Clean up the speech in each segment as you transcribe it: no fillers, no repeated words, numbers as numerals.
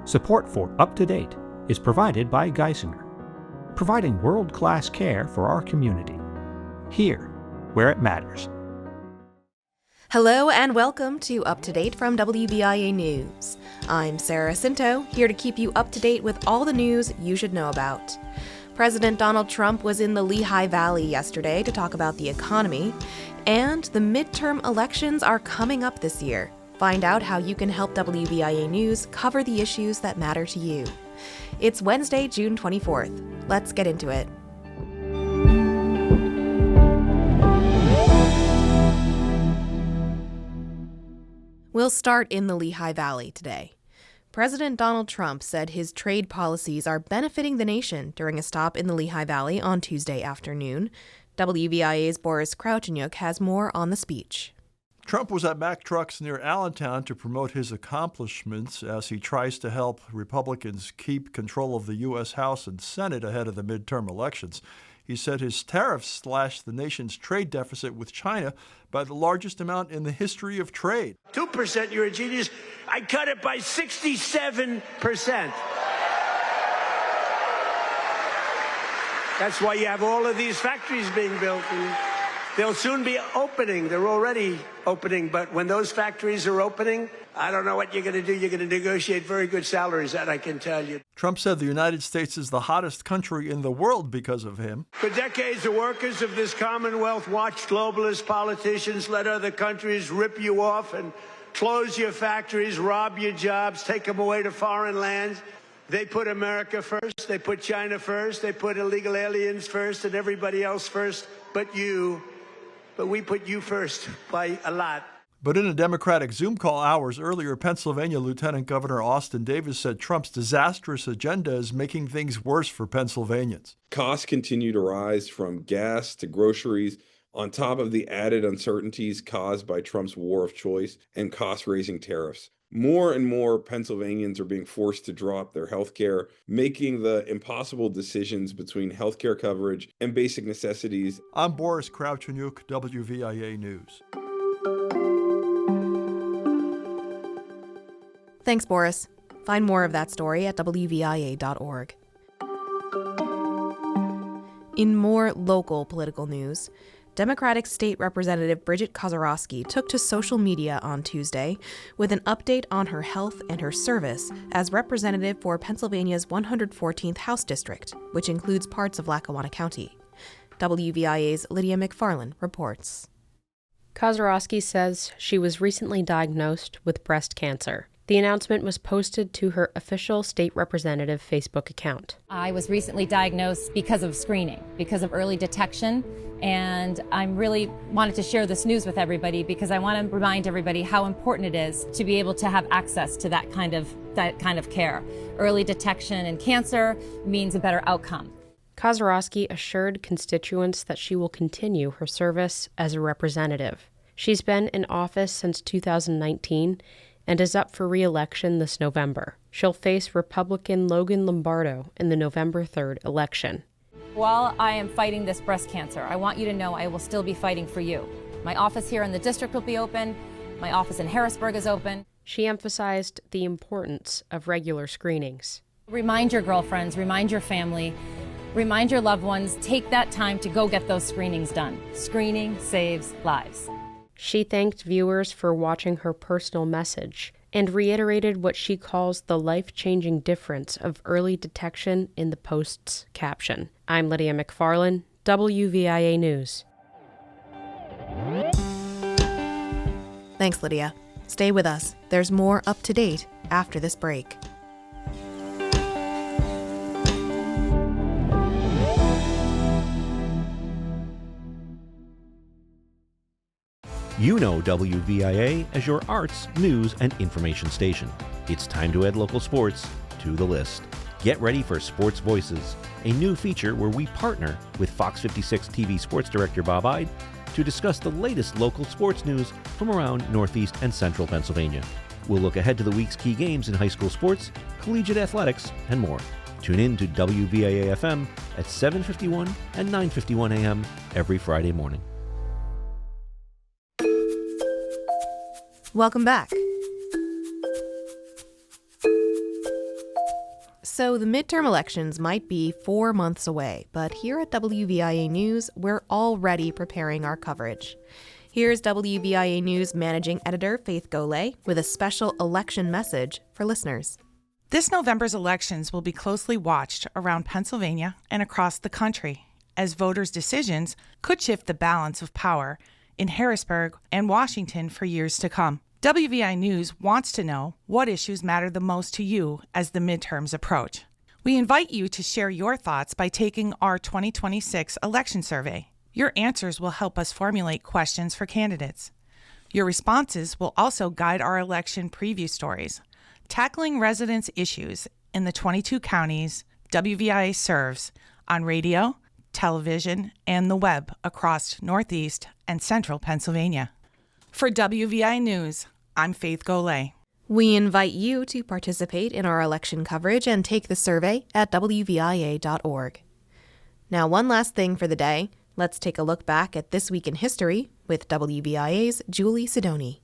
Support for Up to Date is provided by Geisinger, providing world-class care for our community. Here, where it matters. Hello and welcome to Up to Date from WVIA News. I'm Sarah Scinto, here to keep you up to date with all the news you should know about. President Donald Trump was in the Lehigh Valley yesterday to talk about the economy, and the midterm elections are coming up this year. Find out how you can help WVIA News cover the issues that matter to you. It's Wednesday, June 24th. Let's get into it. We'll start in the Lehigh Valley today. President Donald Trump said his trade policies are benefiting the nation during a stop in the Lehigh Valley on Tuesday afternoon. WVIA's Boris Kraucheniuk has more on the speech. Trump was at Mack Trucks near Allentown to promote his accomplishments as he tries to help Republicans keep control of the U.S. House and Senate ahead of the midterm elections. He said his tariffs slashed the nation's trade deficit with China by the largest amount in the history of trade. 2%, you're a genius. I cut it by 67%. That's why you have all of these factories being built. And they'll soon be opening. They're already opening. But when those factories are opening, I don't know what you're going to do. You're going to negotiate very good salaries, that I can tell you. Trump said the United States is the hottest country in the world because of him. For decades, the workers of this Commonwealth watched globalist politicians let other countries rip you off and close your factories, rob your jobs, take them away to foreign lands. They put America first. They put China first. They put illegal aliens first and everybody else first but you. But we put you first by a lot. But in a Democratic Zoom call hours earlier, Pennsylvania Lieutenant Governor Austin Davis said Trump's disastrous agenda is making things worse for Pennsylvanians. Costs continue to rise from gas to groceries, on top of the added uncertainties caused by Trump's war of choice and cost-raising tariffs. More and more Pennsylvanians are being forced to drop their health care, making the impossible decisions between health care coverage and basic necessities. I'm Boris Kraucheniuk, WVIA News. Thanks, Boris. Find more of that story at WVIA.org. In more local political news, Democratic State Representative Bridget Kozarowski took to social media on Tuesday with an update on her health and her service as representative for Pennsylvania's 114th House District, which includes parts of Lackawanna County. WVIA's Lydia McFarland reports. Kozarowski says she was recently diagnosed with breast cancer. The announcement was posted to her official state representative Facebook account. I was recently diagnosed because of screening, because of early detection, and I'm really wanted to share this news with everybody because I want to remind everybody how important it is to be able to have access to that kind of care. Early detection in cancer means a better outcome. Kozarowski assured constituents that she will continue her service as a representative. She's been in office since 2019 and is up for re-election this November. She'll face Republican Logan Lombardo in the November 3rd election. While I am fighting this breast cancer, I want you to know I will still be fighting for you. My office here in the district will be open. My office in Harrisburg is open. She emphasized the importance of regular screenings. Remind your girlfriends, remind your family, remind your loved ones, take that time to go get those screenings done. Screening saves lives. She thanked viewers for watching her personal message and reiterated what she calls the life-changing difference of early detection in the post's caption. I'm Lydia McFarland, WVIA News. Thanks, Lydia. Stay with us. There's more up to date after this break. You know WVIA as your arts, news, and information station. It's time to add local sports to the list. Get ready for Sports Voices, a new feature where we partner with Fox 56 TV sports director Bob Ide to discuss the latest local sports news from around Northeast and Central Pennsylvania. We'll look ahead to the week's key games in high school sports, collegiate athletics, and more. Tune in to WVIA FM at 7:51 and 9:51 a.m. every Friday morning. Welcome back. So the midterm elections might be 4 months away, but here at WVIA News, we're already preparing our coverage. Here's WVIA News Managing Editor Faith Golay with a special election message for listeners. This November's elections will be closely watched around Pennsylvania and across the country, as voters' decisions could shift the balance of power in Harrisburg and Washington for years to come. WVI News wants to know what issues matter the most to you as the midterms approach. We invite you to share your thoughts by taking our 2026 election survey. Your answers will help us formulate questions for candidates. Your responses will also guide our election preview stories, tackling residents' issues in the 22 counties WVIA serves on radio, television, and the web across Northeast and Central Pennsylvania. For WVIA News, I'm Faith Golay. We invite you to participate in our election coverage and take the survey at WVIA.org. Now, one last thing for the day. Let's take a look back at This Week in History with WVIA's Julie Sidoni.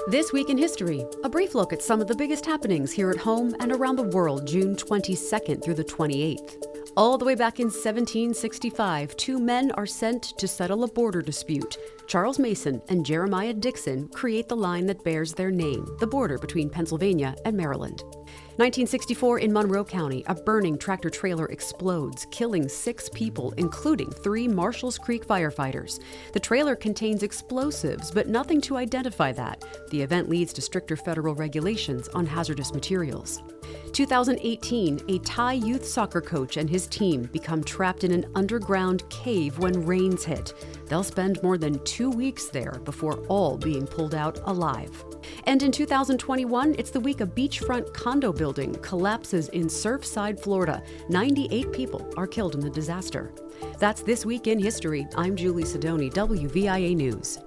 This Week in History, a brief look at some of the biggest happenings here at home and around the world, June 22nd through the 28th. All the way back in 1765, two men are sent to settle a border dispute. Charles Mason and Jeremiah Dixon create the line that bears their name, the border between Pennsylvania and Maryland. 1964 in Monroe County, a burning tractor-trailer explodes, killing 6 people, including 3 Marshalls Creek firefighters. The trailer contains explosives, but nothing to identify that. The event leads to stricter federal regulations on hazardous materials. 2018, a Thai youth soccer coach and his team become trapped in an underground cave when rains hit. They'll spend more than 2 weeks there before all being pulled out alive. And in 2021, it's the week a beachfront condo building collapses in Surfside, Florida. 98 people are killed in the disaster. That's This Week in History. I'm Julie Sidoni, WVIA News.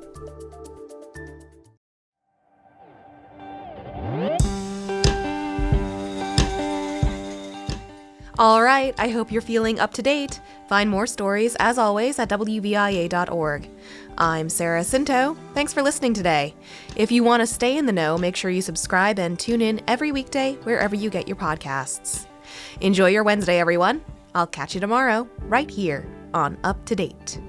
All right, I hope you're feeling up to date. Find more stories, as always, at WVIA.org. I'm Sarah Scinto. Thanks for listening today. If you want to stay in the know, make sure you subscribe and tune in every weekday wherever you get your podcasts. Enjoy your Wednesday, everyone. I'll catch you tomorrow, right here on Up to Date.